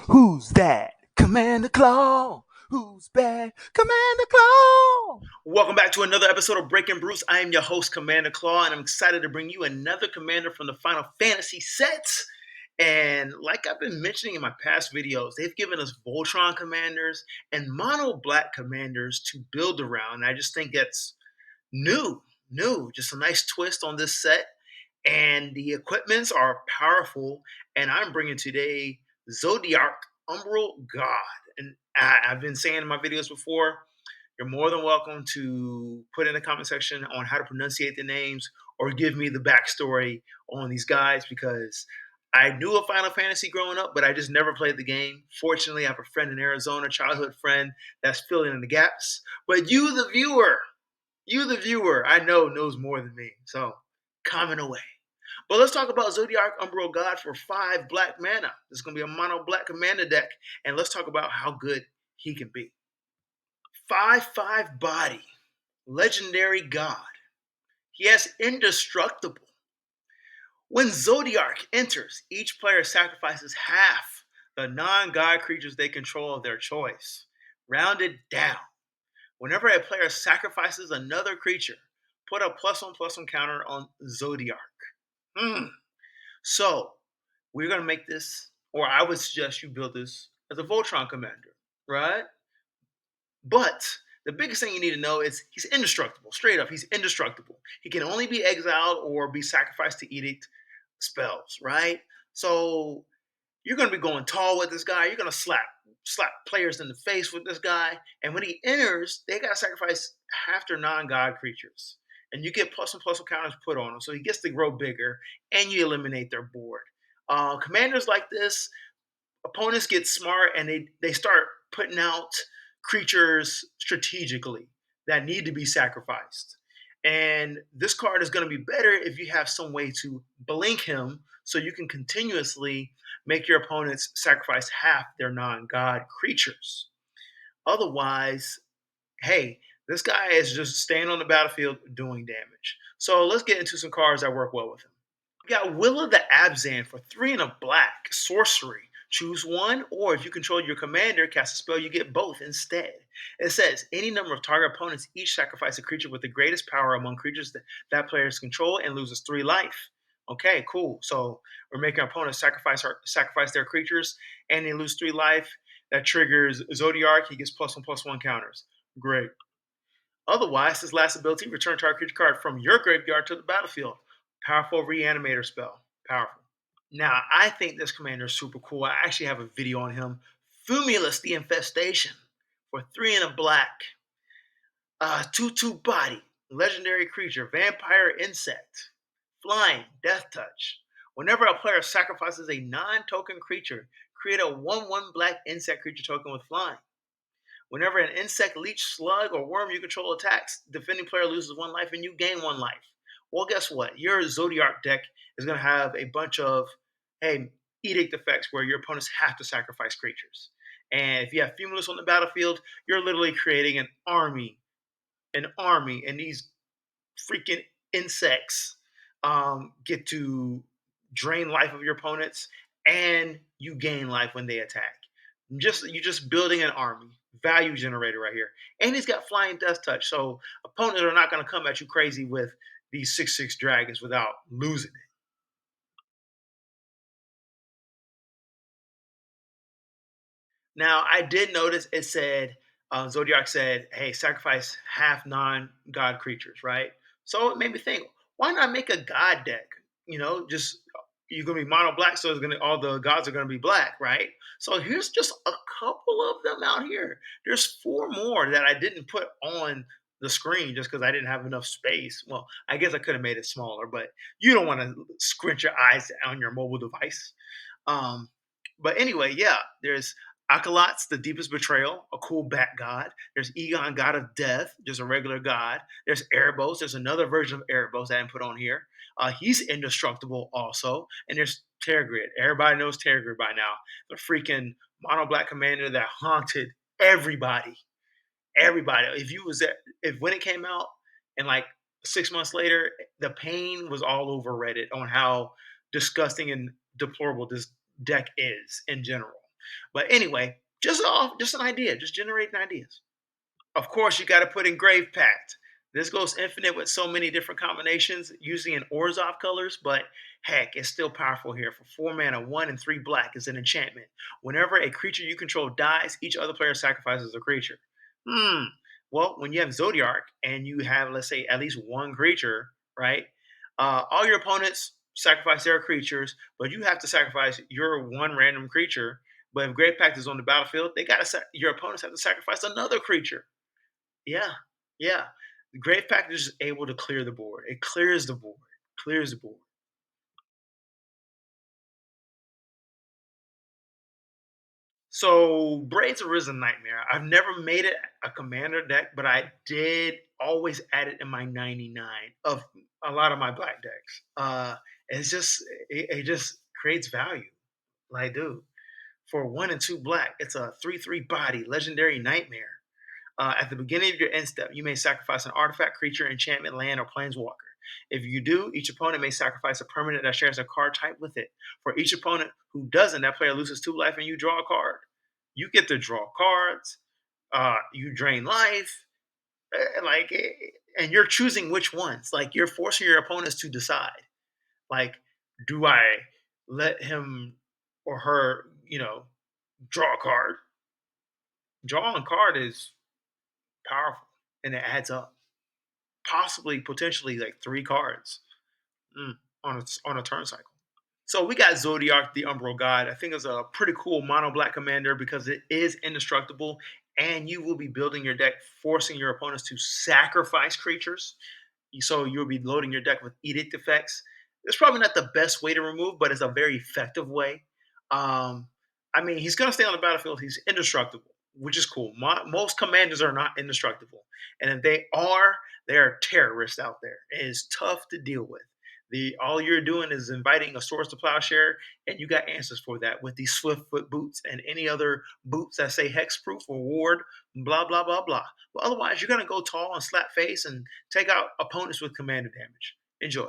Who's that? Commander Claw. Who's bad? Commander Claw. Welcome back to another episode of Breaking Brews. I am your host, Commander Claw, and I'm excited to bring you another commander from the Final Fantasy sets. And like I've been mentioning in my past videos, they've given us Voltron commanders and mono black commanders to build around. And I just think that's new, just a nice twist on this set. And the equipments are powerful. And I'm bringing today Zodiark, Umbral God. And I've been saying in my videos before, you're more than welcome to put in the comment section on how to pronunciate the names or give me the backstory on these guys, because I knew of Final Fantasy growing up, but I just never played the game. Fortunately, I have a friend in Arizona, childhood friend, that's filling in the gaps. But you, the viewer, I know knows more than me. So comment away. But let's talk about Zodiark Umbral God for 5 black mana. This is going to be a mono black commander deck. And let's talk about how good he can be. 5/5 body. Legendary God. He has indestructible. When Zodiark enters, each player sacrifices half the non-god creatures they control of their choice. Rounded down. Whenever a player sacrifices another creature, put a +1/+1 counter on Zodiark. So we're going to make this, or I would suggest you build this as a Voltron commander, right? But the biggest thing you need to know is he's indestructible. Straight up, he's indestructible. He can only be exiled or be sacrificed to edict spells, right? So you're going to be going tall with this guy. You're going to slap players in the face with this guy. And when he enters, they got to sacrifice half their non-god creatures. And you get +1/+1 counters put on him. So he gets to grow bigger, and you eliminate their board. Commanders like this, opponents get smart, and they start putting out creatures strategically that need to be sacrificed. And this card is going to be better if you have some way to blink him so you can continuously make your opponents sacrifice half their non-god creatures. Otherwise, hey, this guy is just staying on the battlefield doing damage. So let's get into some cards that work well with him. We got Will of the Abzhan for 3 and a black sorcery. Choose one, or if you control your commander, cast a spell, you get both instead. It says any number of target opponents each sacrifice a creature with the greatest power among creatures that players control and loses 3 life. Okay, cool. So we're making our opponents sacrifice their creatures, and they lose 3 life. That triggers Zodiark. He gets +1/+1 counters. Great. Otherwise, his last ability, return target creature card from your graveyard to the battlefield. Powerful reanimator spell. Powerful. Now, I think this commander is super cool. I actually have a video on him. Fumulus the Infestation for 3 and a black. 2/2 body. Legendary creature. Vampire insect. Flying. Death touch. Whenever a player sacrifices a non-token creature, create a 1/1 black insect creature token with flying. Whenever an insect, leech, slug, or worm you control attacks, defending player loses 1 life and you gain 1 life. Well, guess what? Your Zodiark deck is going to have a bunch of, edict effects where your opponents have to sacrifice creatures. And if you have Fumulus on the battlefield, you're literally creating an army, and these freaking insects get to drain life of your opponents, and you gain life when they attack. You're just building an army, value generator right here, and he's got flying death touch, so opponents are not going to come at you crazy with these 6/6 dragons without losing it. Now, I did notice it said, Zodiac said, hey, sacrifice half non-god creatures, right? So it made me think, why not make a god deck? Just you're gonna be mono black, so all the gods are gonna be black, right? So here's just a couple of them out here. There's 4 more that I didn't put on the screen just because I didn't have enough space. Well, I guess I could have made it smaller, but you don't want to squint your eyes on your mobile device. Um, but anyway, yeah, there's Akalots, the deepest betrayal, a cool bat god. There's Egon, god of death, just a regular god. There's Erebos. There's another version of Erebos I didn't put on here. He's indestructible also. And there's Tergrid. Everybody knows Tergrid by now. The freaking mono black commander that haunted everybody. Everybody. If when it came out and like 6 months later, the pain was all over Reddit on how disgusting and deplorable this deck is in general. But anyway, just an idea, just generating ideas. Of course, you got to put in Grave Pact. This goes infinite with so many different combinations using in Orzhov colors, but heck, it's still powerful here. For 4 mana, 1 and 3 black is an enchantment. Whenever a creature you control dies, each other player sacrifices a creature. Hmm. Well, when you have Zodiark and you have, let's say, at least one creature, right? All your opponents sacrifice their creatures, but you have to sacrifice your one random creature. But if Grave Pact is on the battlefield, they got to your opponents have to sacrifice another creature. Yeah, yeah. The Grave Pact is able to clear the board. It clears the board. Clears the board. So Braids Arisen Nightmare. I've never made it a commander deck, but I did always add it in my 99 of a lot of my black decks. It's just it just creates value. Like, dude, for 1 and 2 black, it's a 3/3 body legendary nightmare. At the beginning of your end step, you may sacrifice an artifact, creature, enchantment, land, or planeswalker. If you do, each opponent may sacrifice a permanent that shares a card type with it. For each opponent who doesn't, that player loses 2 life and you draw a card. You get to draw cards. You drain life, and you're choosing which ones. Like, you're forcing your opponents to decide. Like, do I let him or her, draw a card? Drawing a card is powerful and it adds up. Possibly, potentially, like 3 cards on a turn cycle. So we got Zodiark, the Umbral God. I think it's a pretty cool mono black commander because it is indestructible, and you will be building your deck, forcing your opponents to sacrifice creatures. So you'll be loading your deck with edict effects. It's probably not the best way to remove, but it's a very effective way. Um, I mean, he's going to stay on the battlefield. He's indestructible, which is cool. Most commanders are not indestructible, and if they are, they're terrorists out there. It is tough to deal with. The all you're doing is inviting a source to plowshare, and you got answers for that with these Swiftfoot boots and any other boots that say hexproof or ward, blah blah blah blah. But otherwise, you're gonna go tall and slap face and take out opponents with commander damage. Enjoy.